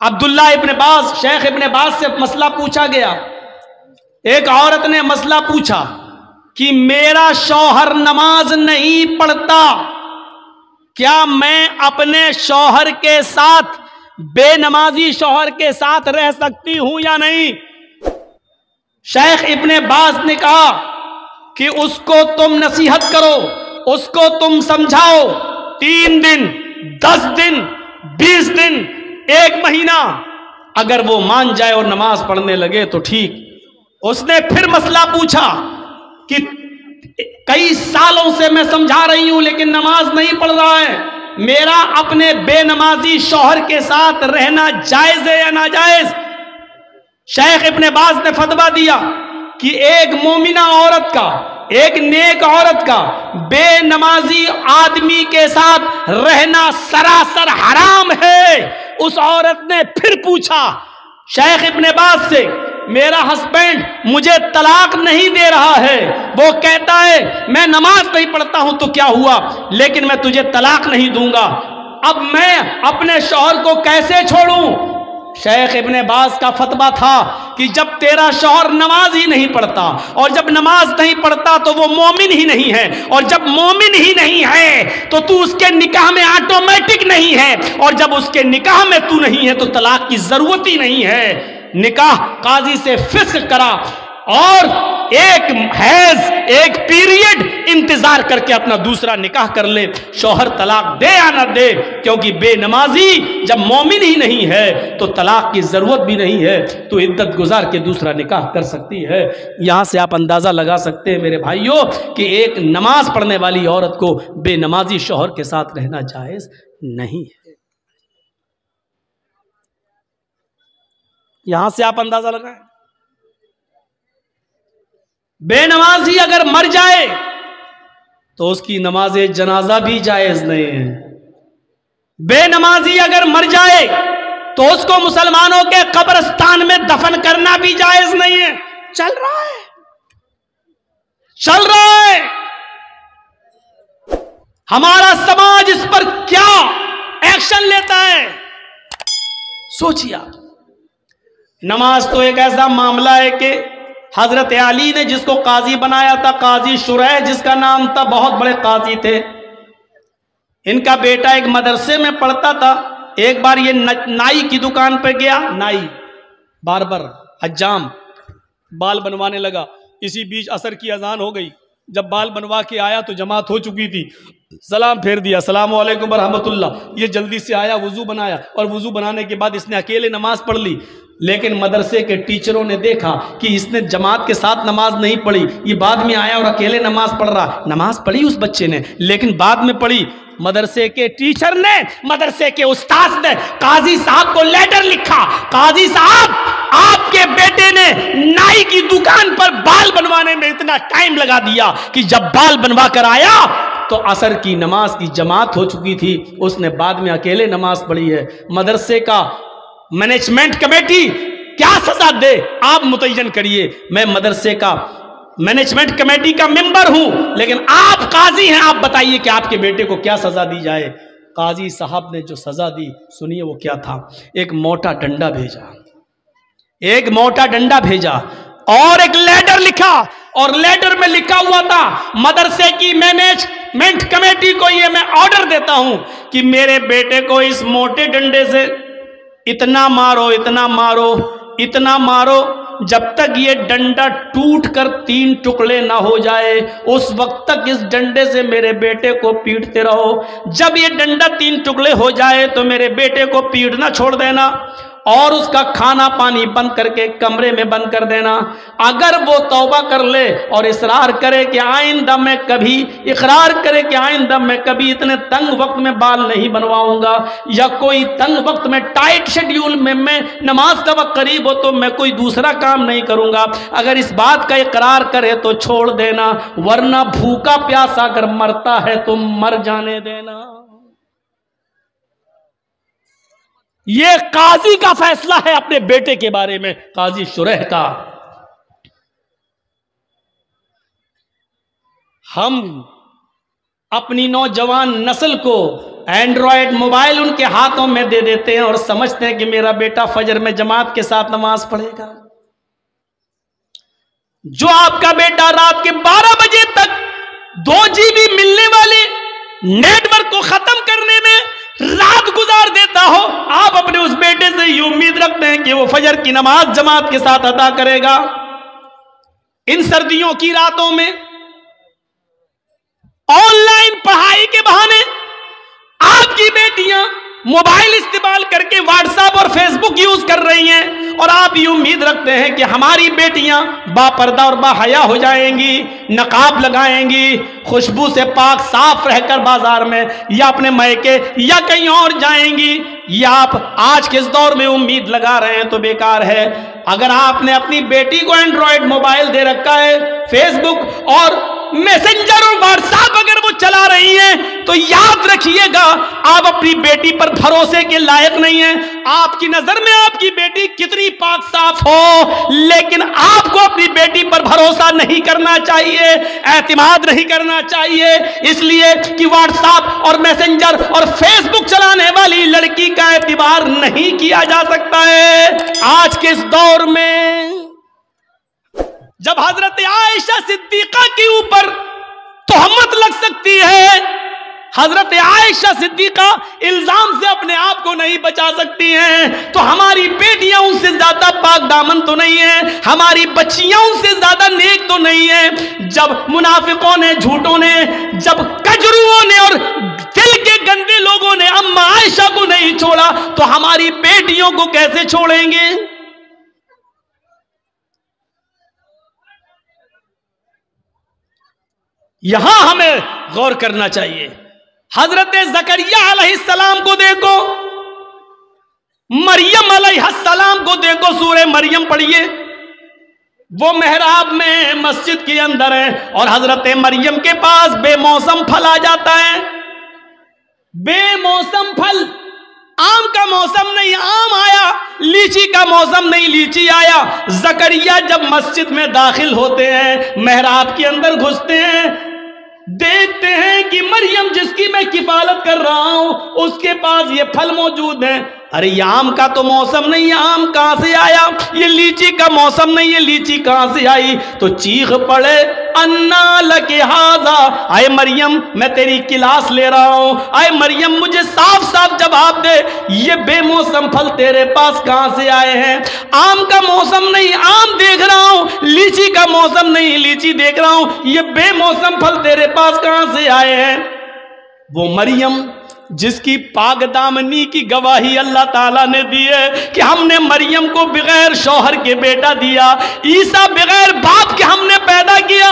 अब्दुल्ला इब्न बाज, शेख इब्न बाज से मसला पूछा गया। एक औरत ने मसला पूछा कि मेरा शौहर नमाज नहीं पढ़ता, क्या मैं अपने शौहर के साथ, बेनमाजी शौहर के साथ रह सकती हूं या नहीं? शेख इब्न बाज ने कहा कि उसको तुम नसीहत करो, उसको तुम समझाओ, 3 दिन, 10 दिन, 20 दिन, 1 महीना, अगर वो मान जाए और नमाज पढ़ने लगे तो ठीक। उसने फिर मसला पूछा कि कई सालों से मैं समझा रही हूं लेकिन नमाज नहीं पढ़ रहा है, मेरा अपने बेनमाजी शौहर के साथ रहना जायज है या नाजायज? शेख इब्न बाज ने फतवा दिया कि एक मोमिना औरत का, एक नेक औरत का बेनमाजी आदमी के साथ रहना सरासर हराम है। उस औरत ने फिर पूछा शेख इब्न बाज से, मेरा हस्बैंड मुझे तलाक नहीं दे रहा है, वो कहता है मैं नमाज नहीं पढ़ता हूं तो क्या हुआ, लेकिन मैं तुझे तलाक नहीं दूंगा, अब मैं अपने शौहर को कैसे छोड़ूं? शेख इब्न बाज का फतवा था कि जब तेरा शौहर नमाज ही नहीं पढ़ता, और जब नमाज नहीं पढ़ता तो वो मोमिन ही नहीं है, और जब मोमिन ही नहीं है तो तू उसके निकाह में ऑटोमेटिक नहीं है, और जब उसके निकाह में तू नहीं है तो तलाक की जरूरत ही नहीं है। निकाह काजी से फिस्क करा और एक हैज, एक पीरियड इंतजार करके अपना दूसरा निकाह कर ले, शौहर तलाक दे या ना दे, क्योंकि बेनमाजी जब मोमिन ही नहीं है तो तलाक की जरूरत भी नहीं है, तो इद्दत गुजार के दूसरा निकाह कर सकती है। यहां से आप अंदाजा लगा सकते हैं मेरे भाइयों कि एक नमाज पढ़ने वाली औरत को बेनमाजी शौहर के साथ रहना जायज नहीं है। यहां से आप अंदाजा लगाएं, बेनमाजी अगर मर जाए तो उसकी नमाज जनाजा भी जायज नहीं है। बेनमाजी अगर मर जाए तो उसको मुसलमानों के कब्रिस्तान में दफन करना भी जायज नहीं है। चल रहा है, चल रहा है। हमारा समाज इस पर क्या एक्शन लेता है सोचिए आप। नमाज तो एक ऐसा मामला है कि हजरत अली ने जिसको काजी बनाया था, काजी शुरैह जिसका नाम था, बहुत बड़े काजी थे। इनका बेटा एक मदरसे में पढ़ता था। एक बार ये नाई की दुकान पर गया, नाई, बार्बर, हज्जाम, बाल बनवाने लगा। इसी बीच असर की अजान हो गई। जब बाल बनवा के आया तो जमात हो चुकी थी। सलाम फेर दिया, अस्सलाम वालेकुम रहमतुल्लाह। ये जल्दी से आया, वुजू बनाया, और वुजू बनाने के बाद इसने अकेले नमाज पढ़ ली। लेकिन मदरसे के टीचरों ने देखा कि इसने जमात के साथ नमाज नहीं पढ़ी, ये बाद में आया और अकेले नमाज पढ़ रहा। नमाज पढ़ी उस बच्चे ने, लेकिन बाद में पढ़ी। मदरसे के टीचर ने, मदरसे के उस्ताद ने काजी साहब को लेटर लिखा, काजी साहब आपके बेटे ने नाई की दुकान पर बाल बनवाने में इतना टाइम लगा दिया कि जब बाल बनवा कर आया तो असर की नमाज की जमात हो चुकी थी, उसने बाद में अकेले नमाज पढ़ी है। मदरसे का मैनेजमेंट कमेटी क्या सजा दे आप मुतय्यन करिए। मैं मदरसे का मैनेजमेंट कमेटी का मेंबर हूं, लेकिन आप काजी हैं, आप बताइए कि आपके बेटे को क्या सजा दी जाए। काजी साहब ने जो सजा दी सुनिए वो क्या था। एक मोटा डंडा भेजा, एक मोटा डंडा भेजा और एक लेटर लिखा, और लेटर में लिखा हुआ था मदरसे की मैनेजमेंट कमेटी को ये मैं ऑर्डर देता हूं कि मेरे बेटे को इस मोटे डंडे से इतना मारो, इतना मारो, इतना मारो, जब तक ये डंडा टूट कर 3 टुकड़े ना हो जाए उस वक्त तक इस डंडे से मेरे बेटे को पीटते रहो। जब ये डंडा 3 टुकड़े हो जाए तो मेरे बेटे को पीटना छोड़ देना और उसका खाना पानी बंद करके कमरे में बंद कर देना। अगर वो तौबा कर ले और इसरार करे कि आइंदा मैं कभी, इकरार करे कि आइंदा मैं कभी इतने तंग वक्त में बाल नहीं बनवाऊंगा, या कोई तंग वक्त में टाइट शेड्यूल में मैं नमाज का वक्त करीब हो तो मैं कोई दूसरा काम नहीं करूंगा, अगर इस बात का इकरार करे तो छोड़ देना, वरना भूखा प्यासा अगर मरता है तो मर जाने देना। ये काजी का फैसला है अपने बेटे के बारे में, काजी शुरैह का। हम अपनी नौजवान नस्ल को एंड्रॉयड मोबाइल उनके हाथों में दे देते हैं और समझते हैं कि मेरा बेटा फजर में जमात के साथ नमाज पढ़ेगा। जो आपका बेटा रात के 12 बजे तक 2 GB मिलने वाले नेटवर्क को खत्म करने में रात गुजार देता हो, आप अपने उस बेटे से ये उम्मीद रखते हैं कि वो फजर की नमाज जमात के साथ अदा करेगा। इन सर्दियों की रातों में ऑनलाइन पढ़ाई के बहाने आपकी बेटियां मोबाइल इस्तेमाल करके व्हाट्सएप और फेसबुक यूज कर रही हैं और आप ये उम्मीद रखते हैं कि हमारी बेटियां बापर्दा और बाहया हो जाएंगी, नकाब लगाएंगी, खुशबू से पाक साफ रहकर बाजार में या अपने मायके या कहीं और जाएंगी। या आप आज के इस दौर में उम्मीद लगा रहे हैं तो बेकार है। अगर आपने अपनी बेटी को एंड्रॉयड मोबाइल दे रखा है, फेसबुक और मैसेंजर और व्हाट्सएप अगर वो चला रही हैं, तो याद रखिएगा आप अपनी बेटी पर भरोसे के लायक नहीं हैं। आपकी नजर में आपकी बेटी कितनी पाक साफ हो, लेकिन आपको अपनी बेटी पर भरोसा नहीं करना चाहिए, एतमाद नहीं करना चाहिए, इसलिए कि व्हाट्सएप और मैसेंजर और फेसबुक चलाने वाली लड़की का एतबार नहीं किया जा सकता है। आज के इस दौर में जब हजरत आयशा सिद्दीका के ऊपर तोहमत लग सकती है, हजरत आयशा सिद्दीका इल्जाम से अपने आप को नहीं बचा सकती हैं, तो हमारी बेटियां उनसे ज्यादा पाक दामन तो नहीं है, हमारी बच्चियां उनसे ज्यादा नेक तो नहीं है। जब मुनाफिकों ने, झूठों ने, जब कजरुओं ने और दिल के गंदे लोगों ने अम्मा आयशा को नहीं छोड़ा, तो हमारी बेटियों को कैसे छोड़ेंगे? यहां हमें गौर करना चाहिए। हजरत जकरिया अलैहिस्सलाम को देखो, मरियम अलैहिस्सलाम को देखो, सूरह मरियम पढ़िए। वो मेहराब में मस्जिद के अंदर है और हजरत मरियम के पास बेमौसम फल आ जाता है। बेमौसम फल, आम का मौसम नहीं आम आया, लीची का मौसम नहीं लीची आया। जकरिया जब मस्जिद में दाखिल होते हैं, मेहराब के अंदर घुसते हैं, देखते हैं कि मरियम जिसकी मैं किफालत कर रहा हूं उसके पास ये फल मौजूद है। अरे ये आम का तो मौसम नहीं है, आम कहां से आया? ये लीची का मौसम नहीं है, लीची कहां से आई? तो चीख पड़े, अन्ना लके हाजा, आए मरियम मैं तेरी क्लास ले रहा हूं, आए मरियम मुझे साफ साफ जवाब दे, ये बेमौसम फल तेरे पास कहां से आए हैं? आम का मौसम नहीं आम देख रहा हूं, लीची का मौसम नहीं लीची देख रहा हूं, ये बेमौसम फल तेरे पास कहां से आए हैं? वो मरियम जिसकी पाक दामनी की गवाही अल्लाह ताला ने दी है कि हमने मरियम को बगैर शौहर के बेटा दिया, ईसा बगैर बाप के हमने पैदा किया,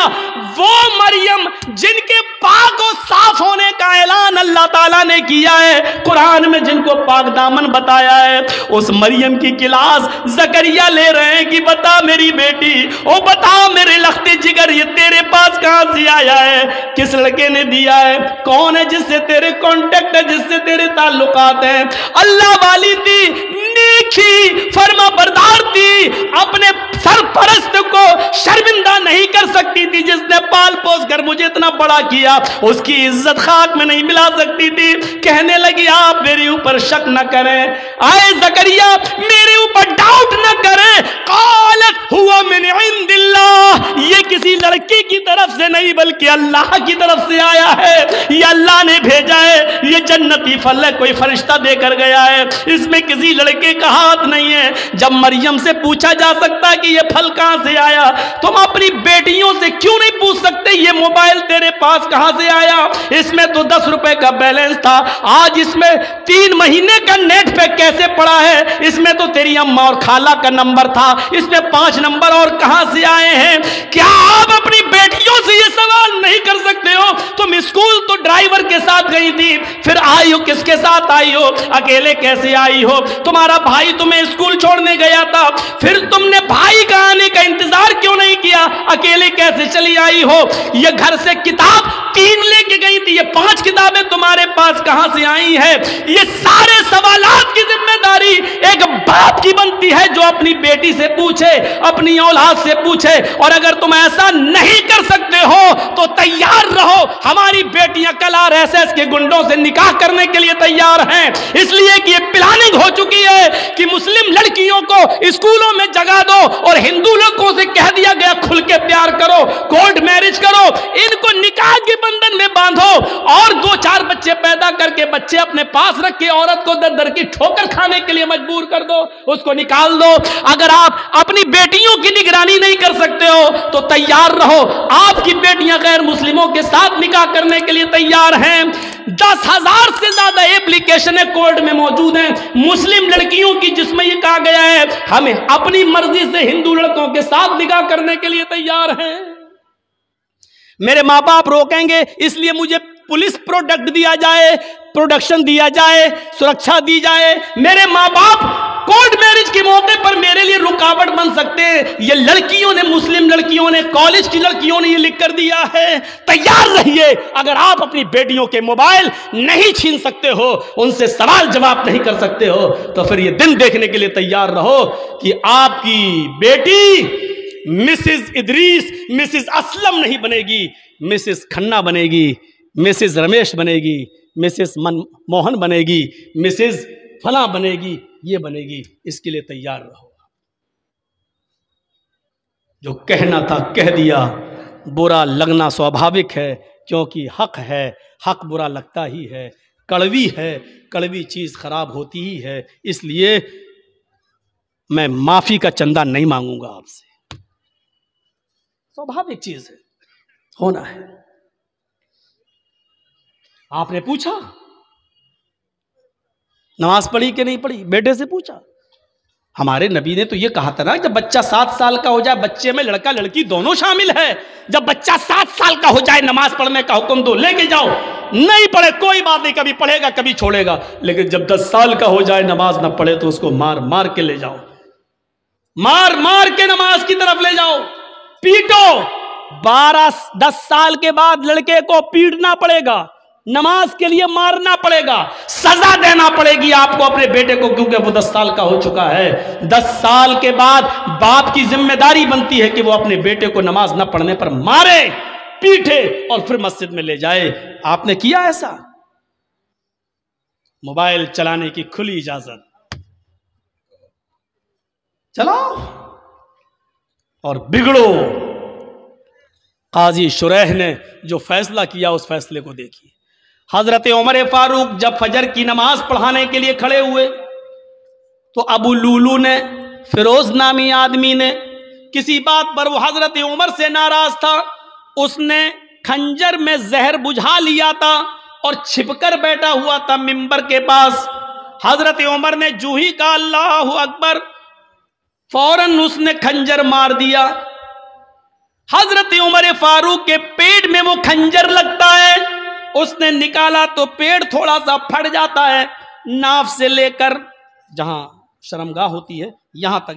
वो मरियम जिनके पाक और साफ होने का ऐलान अल्लाह ताला ने किया है, कुरान में जिनको पाक दामन बताया है, उस मरियम की क्लास जकरिया ले रहे हैं कि बता मेरी बेटी, ओ बता मेरे लख्ते जिगर, ये तेरे पास कहां से आया है? किस लड़के ने दिया है? कौन है जिससे तेरे कॉन्टेक्ट है, जिससे तेरे ताल्लुकात हैं? अल्लाह वाली थी, नेकी फरमा बरदार थी, अपने सरपरस्त को शर्मिंदा नहीं कर सकती थी, जिसने पाल पोस कर मुझे इतना बड़ा किया, उसकी इज्जत खाक में नहीं मिला सकती थी। कहने लगी आप मेरे ऊपर शक न करें, आए जकरिया मेरे ऊपर डाउट न करें, कालत हुआ मिन इंदिल्लाह, ये किसी लड़की की तरफ से नहीं बल्कि अल्लाह की तरफ से आया है, ये अल्लाह ने भेजा है, ये जन्नती फल है, कोई फरिश्ता देकर गया है, इसमें किसी लड़के का हाथ नहीं है। जब मरियम से पूछा जा सकता कि ये फल कहां से आया, तुम अपनी बेटियों से क्यों नहीं पूछ सकते ये मोबाइल तेरे पास कहां से आया? इसमें तो 10 रुपए का बैलेंस था, आज इसमें 3 महीने का नेट पैक कैसे पड़ा है? इसमें तो तेरी अम्मा और खाला का नंबर था, इसमें 5 नंबर और कहां से आए हैं? क्या आप अपनी बेटियों से ये सवाल नहीं कर सकते हो? तुम स्कूल तो ड्राइवर के साथ गई थी, फिर आई हो किसके साथ आई हो? अकेले कैसे आई हो? तुम्हारा भाई तुम्हें स्कूल छोड़ने गया था, फिर तुमने भाई का आने का इंतजार क्यों नहीं किया? अकेले कैसे चली आई हो? ये घर से किताब 3 लेके गई थी, ये 5 किताबें तुम्हारे पास कहां से आई है? ये सारे सवालात की जिम्मेदारी एक बाप की बनती है जो अपनी बेटी से पूछे, अपनी औलाद से पूछे। और अगर तुम ऐसा नहीं कर सकते हो तो तैयार रहो, हमारी बेटियां कल आरएसएस के गुंडों से निकाह करने के लिए तैयार हैं। इसलिए कि ये प्लानिंग हो चुकी है कि मुस्लिम लड़कियों को स्कूलों में जगा दो और हिंदू लोगों से कह दिया गया खुल के प्यार करो, कोर्ट मैरिज करो, इनको निकाह के बंधन में बांधो और 2-4 बच्चे पैदा करके बच्चे अपने पास रख के औरत को दर दर की ठोकर खाने के लिए मजबूर कर दो, उसको निकाल दो। अगर आप अपनी बेटियों की निगरानी नहीं कर सकते हो तो तैयार रहो, आपकी बेटियां गैर मुस्लिमों के साथ निकाह करने के लिए तैयार हैं। 10,000 से ज्यादा एप्लीकेशन कोर्ट में मौजूद हैं मुस्लिम लड़कियों की, जिसमें यह कहा गया है हमें अपनी मर्जी से हिंदू लड़कों के साथ निकाह करने के लिए तैयार हैं। मेरे माँ बाप रोकेंगे इसलिए मुझे पुलिस प्रोडक्ट दिया जाए, प्रोडक्शन दिया जाए, सुरक्षा दी जाए। मेरे माँ बाप कोर्ट मैरिज के मौके पर मेरे लिए रुकावट बन सकते हैं। ये लड़कियों ने, मुस्लिम लड़कियों ने, कॉलेज की लड़कियों ने ये लिख कर दिया है। तैयार रहिए, अगर आप अपनी बेटियों के मोबाइल नहीं छीन सकते हो, उनसे सवाल जवाब नहीं कर सकते हो, तो फिर ये दिन देखने के लिए तैयार रहो कि आपकी बेटी मिसेस इदरीस, मिसेस असलम नहीं बनेगी, मिसेस खन्ना बनेगी, मिसेस रमेश बनेगी, मिसेस मनमोहन बनेगी, मिसेस फला बनेगी, ये बनेगी। इसके लिए तैयार रहो। जो कहना था कह दिया, बुरा लगना स्वाभाविक है क्योंकि हक है, हक बुरा लगता ही है, कड़वी है, कड़वी चीज खराब होती ही है। इसलिए मैं माफी का चंदा नहीं मांगूंगा आपसे, स्वाभाविक चीज है, होना है। आपने पूछा नमाज पढ़ी कि नहीं पढ़ी, बेटे से पूछा। हमारे नबी ने तो ये कहा था ना, जब बच्चा 7 साल का हो जाए, बच्चे में लड़का लड़की दोनों शामिल है, जब बच्चा 7 साल का हो जाए नमाज पढ़ने का हुक्म दो, लेके जाओ। नहीं पढ़े कोई बात नहीं, कभी पढ़ेगा कभी छोड़ेगा, लेकिन जब 10 साल का हो जाए नमाज ना पढ़े तो उसको मार मार के ले जाओ, मार मार के नमाज की तरफ ले जाओ, पीटो। 10 साल के बाद लड़के को पीटना पड़ेगा, नमाज के लिए मारना पड़ेगा, सजा देना पड़ेगी आपको अपने बेटे को, क्योंकि वो 10 साल का हो चुका है। 10 साल के बाद बाप की जिम्मेदारी बनती है कि वो अपने बेटे को नमाज न पढ़ने पर मारे, पीटे और फिर मस्जिद में ले जाए। आपने किया ऐसा? मोबाइल चलाने की खुली इजाजत, चलाओ और बिगड़ो। काजी शुरैह ने जो फैसला किया उस फैसले को देखिए। हजरत उमर फारूक जब फजर की नमाज पढ़ाने के लिए खड़े हुए तो अबू लूलू ने, फिरोज नामी आदमी ने, किसी बात पर वो हजरत उमर से नाराज था, उसने खंजर में जहर बुझा लिया था और छिपकर बैठा हुआ था मिंबर के पास। हजरत उमर ने जू ही कहा अल्लाहु अकबर, फौरन उसने खंजर मार दिया। हजरत उमर फारूक के पेट में वो खंजर लगता है, उसने निकाला तो पेट थोड़ा सा फट जाता है, नाफ से लेकर जहां शर्मगाह होती है यहां तक